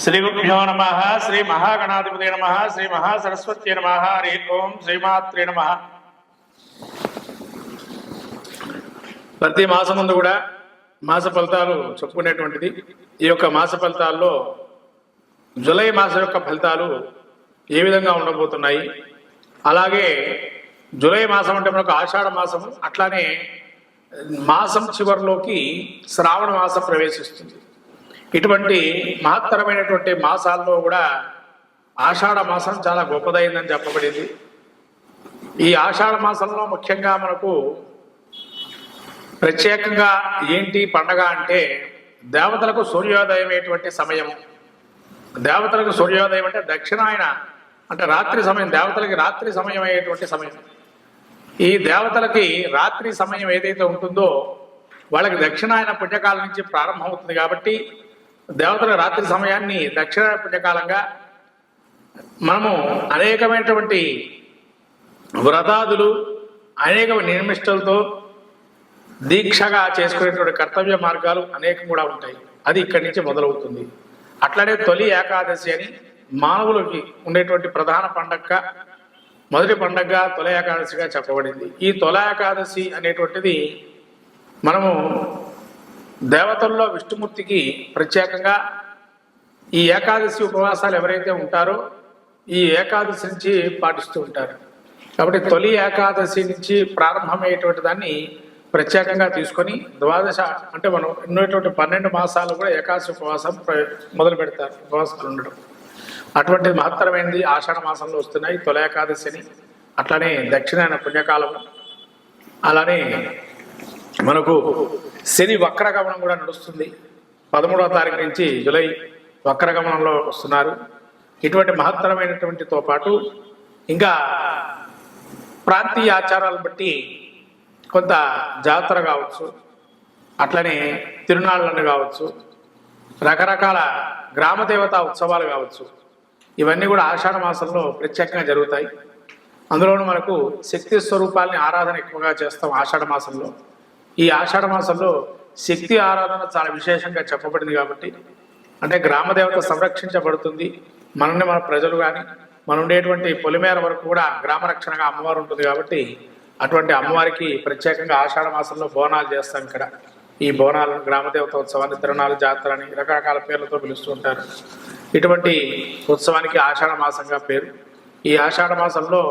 శ్రీ గురుభ్యో నమ శ్రీ మహాగణాధిపతి నమ శ్రీ మహాసరస్వతి నమ హరి ఓం శ్రీమాత్రే నమ. ప్రతి మాసం ముందు కూడా మాస ఫలితాలు చెప్పుకునేటువంటిది. ఈ యొక్క మాస ఫలితాల్లో జూలై మాసం యొక్క ఫలితాలు ఏ విధంగా ఉండబోతున్నాయి, అలాగే జూలై మాసం అంటే మనకు ఆషాఢ మాసం, అట్లానే మాసం చివరిలోకి శ్రావణ మాసం ప్రవేశిస్తుంది. ఇటువంటి మహత్తరమైనటువంటి మాసాల్లో కూడా ఆషాఢ మాసం చాలా గొప్పదైందని చెప్పబడింది. ఈ ఆషాఢ మాసంలో ముఖ్యంగా మనకు ప్రత్యేకంగా ఏంటి పండగ అంటే దేవతలకు సూర్యోదయమైనటువంటి సమయం. దేవతలకు సూర్యోదయం అంటే దక్షిణాయన అంటే రాత్రి సమయం, దేవతలకి రాత్రి సమయం అయ్యేటువంటి సమయం. ఈ దేవతలకి రాత్రి సమయం ఏదైతే ఉంటుందో వాళ్ళకి దక్షిణాయన పుణ్యకాలం నుంచి ప్రారంభమవుతుంది. కాబట్టి దేవతల రాత్రి సమయాన్ని దక్షిణాయన పుణ్యకాలంగా మనము అనేకమైనటువంటి వ్రతాదులు, అనేక నిర్మిష్టలతో దీక్షగా చేసుకునేటువంటి కర్తవ్య మార్గాలు అనేకం కూడా ఉంటాయి. అది ఇక్కడి నుంచి మొదలవుతుంది. అట్లనే తొలి ఏకాదశి అని మానవులకి ఉండేటువంటి ప్రధాన పండగ, మొదటి పండగగా తొలి ఏకాదశిగా చెప్పబడింది. ఈ తొలి ఏకాదశి అనేటువంటిది మనము దేవతల్లో విష్ణుమూర్తికి ప్రత్యేకంగా ఈ ఏకాదశి ఉపవాసాలు ఎవరైతే ఉంటారో ఈ ఏకాదశి నుంచి పాటిస్తూ ఉంటారు. కాబట్టి తొలి ఏకాదశి నుంచి ప్రారంభమయ్యేటువంటి దాన్ని ప్రత్యేకంగా తీసుకొని ద్వాదశ అంటే మనం ఉన్నటువంటి 12 మాసాలు కూడా ఏకాదశి ఉపవాసం మొదలు పెడతారు, ఉపవాసాలు ఉండడం. అటువంటి మహత్తరమైనది ఆషాఢ మాసంలో వస్తున్నాయి తొలి ఏకాదశిని. అట్లానే దక్షిణాయన పుణ్యకాలము, అలానే మనకు శని వక్రగమనం కూడా నడుస్తుంది. 13వ తారీఖు నుంచి జూలై వక్రగమనంలో వస్తున్నారు. ఇటువంటి మహత్తరమైనటువంటితో పాటు ఇంకా ప్రాంతీయ ఆచారాలను బట్టి కొంత జాతర కావచ్చు, అట్లనే తిరునాళ్ళను కావచ్చు, రకరకాల గ్రామదేవత ఉత్సవాలు కావచ్చు, ఇవన్నీ కూడా ఆషాఢ మాసంలో ప్రత్యేకంగా జరుగుతాయి. అందులోనూ మనకు శక్తి స్వరూపాలని ఆరాధన ఎక్కువగా చేస్తాం ఆషాఢ మాసంలో. ఈ ఆషాఢ మాసంలో శక్తి ఆరాధన చాలా విశేషంగా చెప్పబడింది. కాబట్టి అంటే గ్రామదేవత సంరక్షించబడుతుంది. మనల్ని మన ప్రజలు కానీ మనం ఉండేటువంటి పొలిమేర వరకు కూడా గ్రామ రక్షణగా అమ్మవారు ఉంటుంది. కాబట్టి అటువంటి అమ్మవారికి ప్రత్యేకంగా ఆషాఢ మాసంలో బోనాలు చేస్తాం. ఇక్కడ ఈ బోనాలను గ్రామదేవత ఉత్సవాన్ని తిరునాళ్ళ జాతర అని రకరకాల పేర్లతో పిలుస్తూ ఉంటారు. ఇటువంటి ఉత్సవానికి ఆషాఢ మాసంగా పేరు. ఈ ఆషాఢ మాసంలో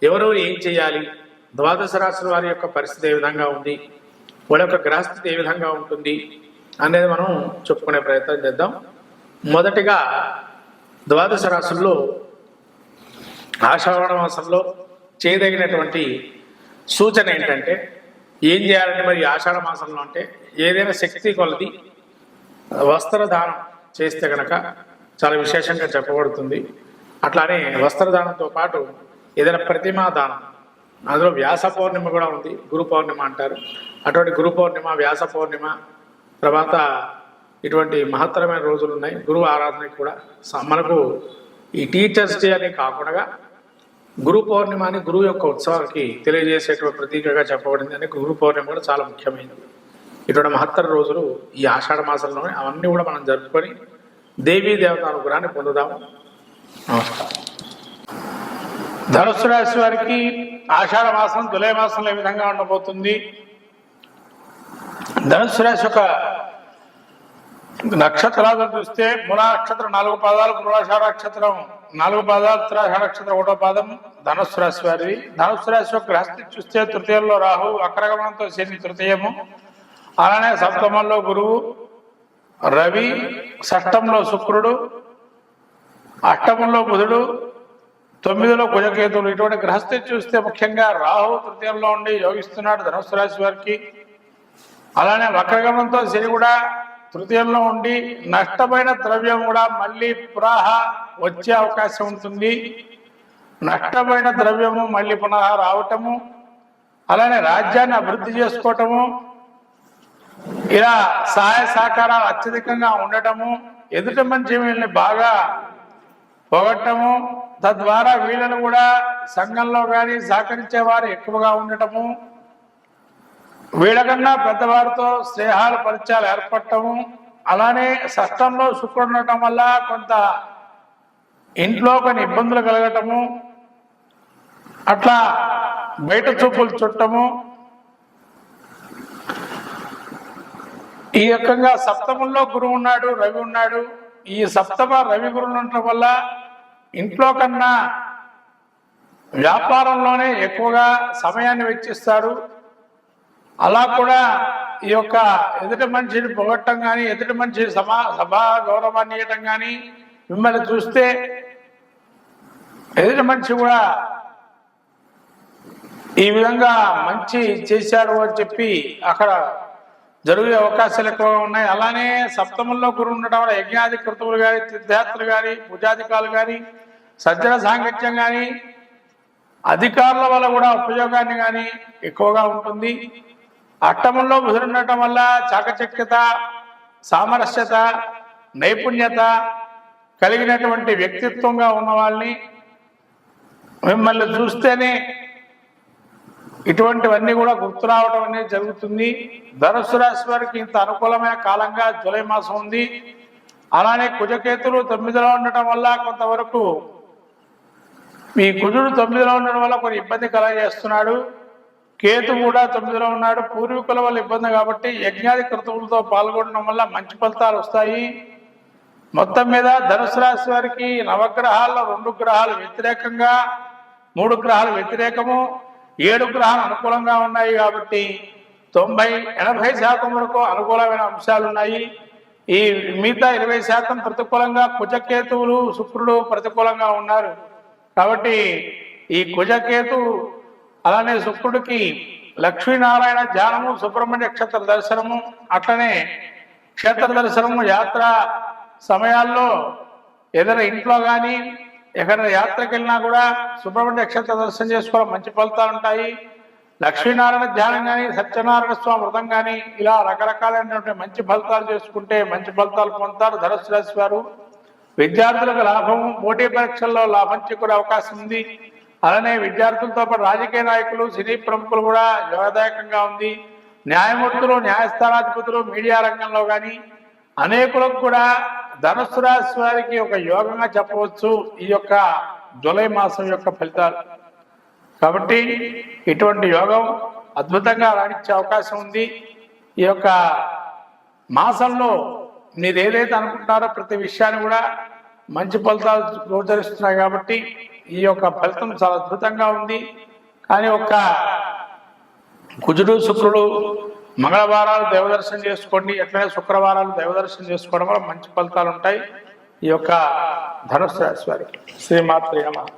ఎవరెవరు ఏం చేయాలి, ద్వాదశ రాశుల వారి యొక్క పరిస్థితి ఏ విధంగా ఉంది, వాళ్ళ యొక్క గ్రహస్థితి ఏ విధంగా ఉంటుంది అనేది మనం చెప్పుకునే ప్రయత్నం చేద్దాం. మొదటిగా ద్వాదశ రాశుల్లో ఆషాఢ మాసంలో చేయదగినటువంటి సూచన ఏంటంటే ఏం చేయాలంటే మరి ఆషాఢ మాసంలో అంటే ఏదైనా శక్తి కొలది వస్త్రదానం చేస్తే కనుక చాలా విశేషంగా చెప్పబడుతుంది. అట్లానే వస్త్రదానంతో పాటు ఏదైనా ప్రతిమా దానం, అందులో వ్యాస పౌర్ణిమ కూడా ఉంది, గురు పౌర్ణిమ అంటారు. అటువంటి గురు పౌర్ణిమ, వ్యాస పౌర్ణిమ తర్వాత ఇటువంటి మహత్తరమైన రోజులు ఉన్నాయి. గురువు ఆరాధనకి కూడా మనకు ఈ టీచర్స్ డే అని కాకుండా గురు పౌర్ణిమ అని గురువు యొక్క ఉత్సవానికి తెలియజేసేటువంటి ప్రతీకగా చెప్పబడింది. అని గురు పౌర్ణిమ కూడా చాలా ముఖ్యమైనది. ఇటువంటి మహత్తర రోజులు ఈ ఆషాఢ మాసంలోనే అవన్నీ కూడా మనం జరుపుకొని దేవీ దేవత అనుగ్రహాన్ని పొందుదాము. నమస్కారం. ధనుస్సు రాశి వారికి ఆషాఢ మాసం జూలై మాసంలో ఏ విధంగా ఉండబోతుంది? ధనుస్సు రాశి యొక్క నక్షత్రాలను చూస్తే మూలా నక్షత్రం 4 పాదాలు, పూర్వాషాఢ నక్షత్రం 4 పాదాలు, ఉత్తరాషాఢ నక్షత్రం 1వ పాదం ధనుస్సు రాశి వారివి. ధనుస్సు రాశి యొక్క గ్రహస్థితి చూస్తే తృతీయంలో రాహు, వక్రగమనంతో శని తృతీయము, అలానే సప్తమంలో గురువు, రవి, షష్టంలో శుక్రుడు, అష్టమంలో బుధుడు, 9లో కుజకేతువులు. ఇటువంటి గ్రహస్థితి చూస్తే ముఖ్యంగా రాహు తృతీయంలో ఉండి యోగిస్తున్నాడు ధనుస్సు రాశి వారికి. అలానే వక్రగమనంతో శని కూడా తృతీయంలో ఉండి నష్టమైన ద్రవ్యం కూడా మళ్ళీ పునః వచ్చే అవకాశం ఉంటుంది. నష్టమైన ద్రవ్యము మళ్ళీ పునః రావటము, అలానే రాజ్యాన్ని అభివృద్ధి చేసుకోవటము, ఇలా సహాయ సహకారాలు అత్యధికంగా ఉండటము, ఎదుటి మంచి వీళ్ళని బాగా పోగొట్టము, తద్వారా వీళ్ళను కూడా సంఘంలో కానీ సహకరించే వారు ఎక్కువగా ఉండటము, వీళ్ళకన్నా పెద్దవారితో స్నేహాలు పరిచయాలు ఏర్పడటము, అలానే షష్టంలో శుక్రుడు ఉండటం వల్ల కొంత ఇంట్లో కొన్ని ఇబ్బందులు కలగటము, అట్లా బయట చూపులు చుట్టము, ఈ రకంగా సప్తమంలో గురువు ఉన్నాడు, రవి ఉన్నాడు. ఈ సప్తమ రవి గురువులు ఉండటం వల్ల ఇంట్లో కన్నా వ్యాపారంలోనే ఎక్కువగా సమయాన్ని వెచ్చిస్తారు. అలా కూడా ఈ యొక్క ఎదుటి మనిషిని పొగట్టం కానీ, ఎదుటి మనిషి సభా గౌరవాన్ని ఇవ్వటం కానీ, మిమ్మల్ని చూస్తే ఎదుటి మనిషి కూడా ఈ విధంగా మంచి చేశారు అని చెప్పి అక్కడ జరిగే అవకాశాలు ఎక్కువగా ఉన్నాయి. అలానే సప్తమంలో గురువు ఉండటం వల్ల యజ్ఞాది కృతువులు కానీ, తీర్థయాత్రలు కానీ, పూజాధికారులు కానీ, సజ్జన సాంగత్యం కానీ, అధికారుల వల్ల కూడా ఉపయోగాన్ని కానీ ఎక్కువగా ఉంటుంది. అష్టమంలో బుధుడు ఉండటం వల్ల చాకచక్యత, సామరస్యత, నైపుణ్యత కలిగినటువంటి వ్యక్తిత్వంగా ఉన్న వాళ్ళని మిమ్మల్ని చూస్తేనే ఇటువంటివన్నీ కూడా గుర్తు రావడం అనేది జరుగుతుంది. ధనుస్సు రాశి వారికి ఇంత అనుకూలమైన కాలంగా జూలై మాసం ఉంది. అలానే కుజకేతులు 9లో ఉండటం వల్ల కొంతవరకు ఈ కుజుడు 9లో ఉండడం వల్ల కొన్ని ఇబ్బంది కలగజేస్తున్నాడు. కేతు కూడా 9లో ఉన్నాడు, పూర్వీకుల వల్ల ఇబ్బంది. కాబట్టి యజ్ఞాది కృతువులతో పాల్గొనడం వల్ల మంచి ఫలితాలు వస్తాయి. మొత్తం మీద ధనుసు రాశి వారికి నవగ్రహాల్లో 2 గ్రహాలు వ్యతిరేకంగా, 3 గ్రహాలు వ్యతిరేకము, 7 గ్రహాలు అనుకూలంగా ఉన్నాయి. కాబట్టి 90-80% వరకు అనుకూలమైన అంశాలు ఉన్నాయి. ఈ మిగతా 20% ప్రతికూలంగా కుజకేతువులు, శుక్రుడు ప్రతికూలంగా ఉన్నారు. కాబట్టి ఈ కుజకేతు అలానే శుక్రుడికి లక్ష్మీనారాయణ ధ్యానము, సుబ్రహ్మణ్య క్షేత్ర దర్శనము, అట్లనే క్షేత్ర దర్శనము, యాత్ర సమయాల్లో ఏదైనా ఇంట్లో కానీ ఎక్కడైనా యాత్రకు వెళ్ళినా కూడా సుబ్రహ్మణ్య క్షేత్ర దర్శనం చేసుకోవడం మంచి ఫలితాలు ఉంటాయి. లక్ష్మీనారాయణ ధ్యానం కానీ, సత్యనారాయణ స్వామి వ్రతం కానీ, ఇలా రకరకాలైనటువంటి మంచి ఫలితాలు చేసుకుంటే మంచి ఫలితాలు పొందుతారు ధనుసు రాశి వారు. విద్యార్థులకు లాభము, పోటీ పరీక్షల్లో లాభం చేకూరే అవకాశం ఉంది. అలానే విద్యార్థులతో పాటు రాజకీయ నాయకులు, సినీ ప్రముఖులు కూడా యోగదాయకంగా ఉంది. న్యాయమూర్తులు, న్యాయస్థానాధిపతులు, మీడియా రంగంలో కానీ అనేకులకు కూడా ధనుస్సు రాశి వారికి ఒక యోగంగా చెప్పవచ్చు ఈ యొక్క జూలై మాసం యొక్క ఫలితాలు. కాబట్టి ఇటువంటి యోగం అద్భుతంగా రాణించే అవకాశం ఉంది. ఈ యొక్క మాసంలో మీరు ఏదైతే అనుకుంటారో ప్రతి విషయాన్ని కూడా మంచి ఫలితాలు గోచరిస్తున్నాయి. కాబట్టి ఈ యొక్క ఫలితం చాలా అద్భుతంగా ఉంది. కానీ ఒక్క కుజుడు, శుక్రుడు మంగళవారాలు దైవదర్శనం చేసుకోండి, ఎట్లనే శుక్రవారాలు దైవదర్శనం చేసుకోవడం వల్ల మంచి ఫలితాలు ఉంటాయి ఈ యొక్క ధనుస్సు రాశి వారికి. శ్రీమాత్రే నమః.